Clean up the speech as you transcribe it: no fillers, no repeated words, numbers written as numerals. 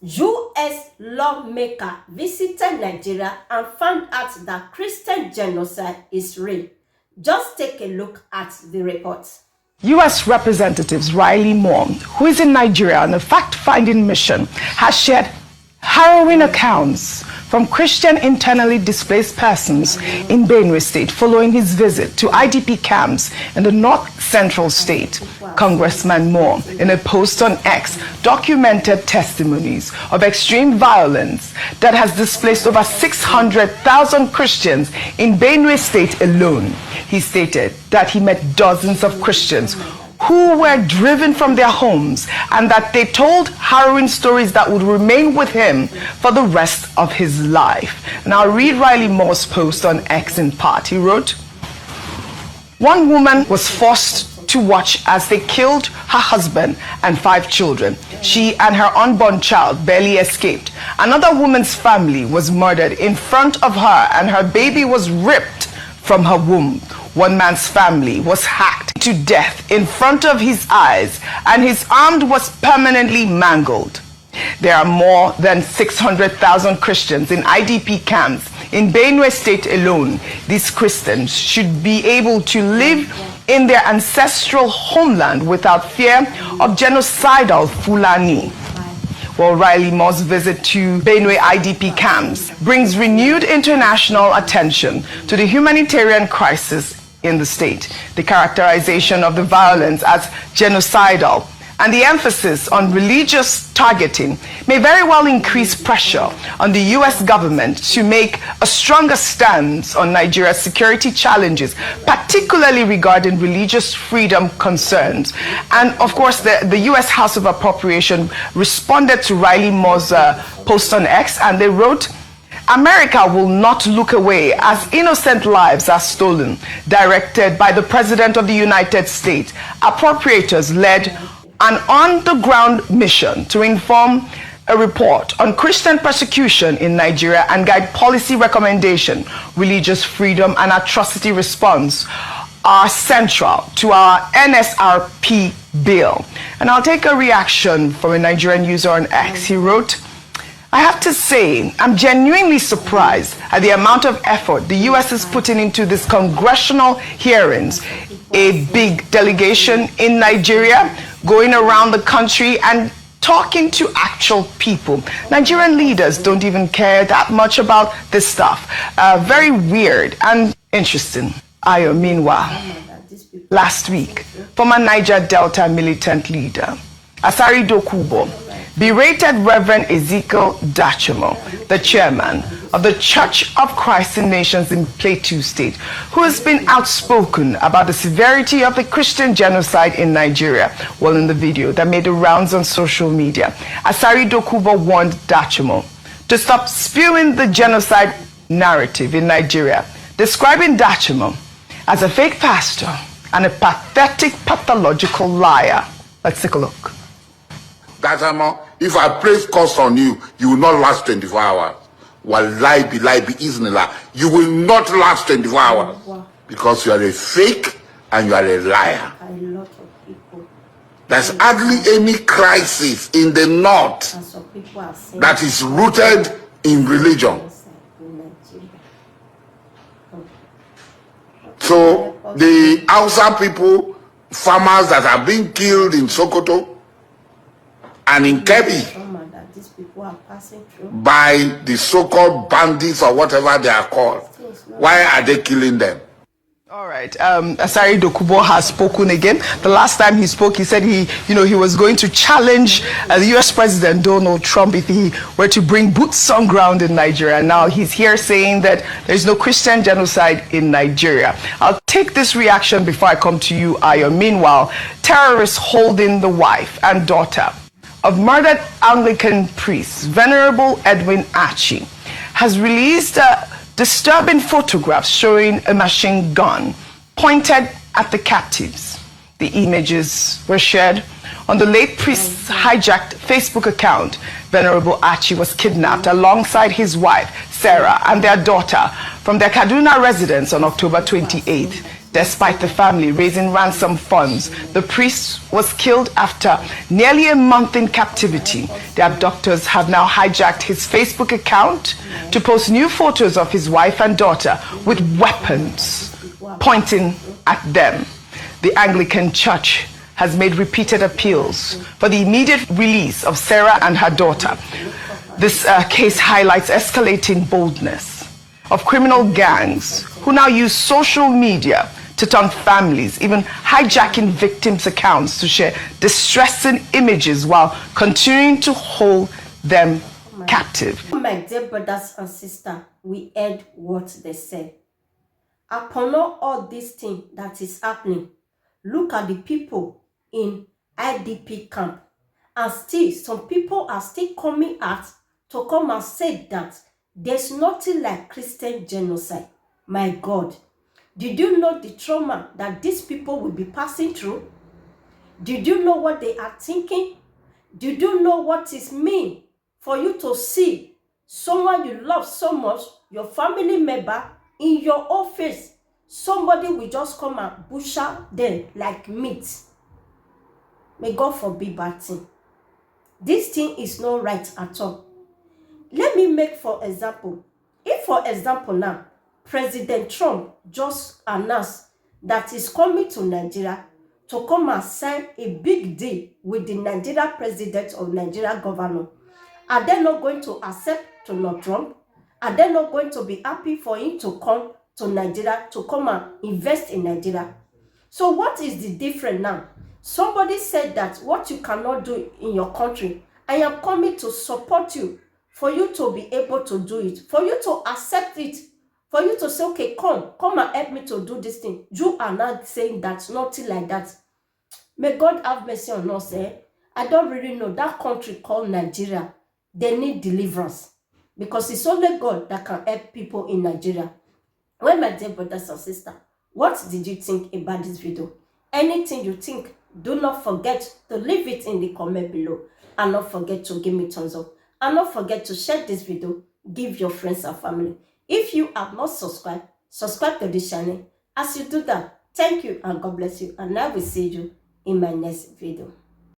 U.S. lawmaker visited Nigeria and found out that Christian genocide is real. Just take a look at the report. U.S. Representative Riley Moore, who is in Nigeria on a fact-finding mission, has shared harrowing accounts from Christian internally displaced persons in Benue State following his visit to IDP camps in the north-central state. Congressman Moore, in a post on X, documented testimonies of extreme violence that has displaced over 600,000 Christians in Benue State alone. He stated that he met dozens of Christians who were driven from their homes and that they told harrowing stories that would remain with him for the rest of his life. And I'll read Riley Moore's post on X in part. He wrote, "One woman was forced to watch as they killed her husband and 5 children. She and her unborn child barely escaped. Another woman's family was murdered in front of her and her baby was ripped from her womb. One man's family was hacked to death in front of his eyes and his arm was permanently mangled. There are more than 600,000 Christians in IDP camps in Benue State alone. These Christians should be able to live in their ancestral homeland without fear of genocidal Fulani." Well, Riley Moore's visit to Benue IDP camps brings renewed international attention to the humanitarian crisis in the state, the characterization of the violence as genocidal, and the emphasis on religious targeting may very well increase pressure on the U.S. government to make a stronger stance on Nigeria's security challenges, particularly regarding religious freedom concerns. And of course, the U.S. House of Appropriation responded to Riley Moore's post on X, and they wrote, "America will not look away as innocent lives are stolen." Directed by the President of the United States, appropriators led an on-the-ground mission to inform a report on Christian persecution in Nigeria and guide policy recommendation. Religious freedom and atrocity response are central to our NSRP bill. And I'll take a reaction from a Nigerian user on X. He wrote, "I have to say, I'm genuinely surprised at the amount of effort the U.S. is putting into these congressional hearings. A big delegation in Nigeria going around the country and talking to actual people. Nigerian leaders don't even care that much about this stuff. Very weird and interesting." Ayo, meanwhile, last week, former Niger Delta militant leader Asari Dokubo berated Reverend Ezekiel Dachimo, the chairman of the Church of Christ in Nations in Plateau State, who has been outspoken about the severity of the Christian genocide in Nigeria. Well, in the video that made the rounds on social media, Asari Dokubo warned Dachimo to stop spewing the genocide narrative in Nigeria, describing Dachimo as a fake pastor and a pathetic, pathological liar. Let's take a look. Dachimo, if I place curse on you, you will not last 24 hours. Wallahi billahi bi-iznillah, you will not last 24 hours because you are a fake and you are a liar. There's hardly any crisis in the north that is rooted in religion. So the Hausa people, farmers that are being killed in Sokoto and in Kebbi by the so-called bandits or whatever they are called. Why are they killing them? All right, Asari Dokubo has spoken again. The last time he spoke, he said he was going to challenge the U.S. President Donald Trump if he were to bring boots on ground in Nigeria. Now he's here saying that there's no Christian genocide in Nigeria. I'll take this reaction before I come to you, Ayo. Meanwhile, terrorists holding the wife and daughter of murdered Anglican priest Venerable Edwin Achi has released disturbing photographs showing a machine gun pointed at the captives. The images were shared on the late priest's hijacked Facebook account. Venerable Achi was kidnapped alongside his wife, Sarah, and their daughter from their Kaduna residence on October 28th. Despite the family raising ransom funds, the priest was killed after nearly a month in captivity. The abductors have now hijacked his Facebook account to post new photos of his wife and daughter with weapons pointing at them. The Anglican Church has made repeated appeals for the immediate release of Sarah and her daughter. This case highlights escalating boldness of criminal gangs who now use social media to taunt families, even hijacking victims' accounts to share distressing images while continuing to hold them captive. My dear brothers and sisters, we heard what they said. Upon all this thing that is happening, look at the people in IDP camp. And still, some people are still coming out to come and say that there's nothing like Christian genocide. My God. Did you know the trauma that these people will be passing through? Did you know what they are thinking? Did you know what it means for you to see someone you love so much, your family member, in your office? Somebody will just come and butcher them like meat. May God forbid bad thing. This thing is not right at all. Let me make for example. If for example now, President Trump just announced that he's coming to Nigeria to come and sign a big deal with the Nigeria president or Nigeria governor. Are they not going to accept Donald Trump? Are they not going to be happy for him to come to Nigeria to come and invest in Nigeria? So what is the difference now? Somebody said that what you cannot do in your country, I am coming to support you for you to be able to do it, for you to accept it, for you to say, okay, come and help me to do this thing. You are not saying that, nothing like that. May God have mercy on us, eh? I don't really know. That country called Nigeria, they need deliverance. Because it's only God that can help people in Nigeria. Well, my dear brothers and sisters, what did you think about this video? Anything you think, do not forget to leave it in the comment below. And not forget to give me thumbs up. And not forget to share this video. Give your friends and family. If you have not subscribed, subscribe to this channel. As you do that, thank you and God bless you. And I will see you in my next video.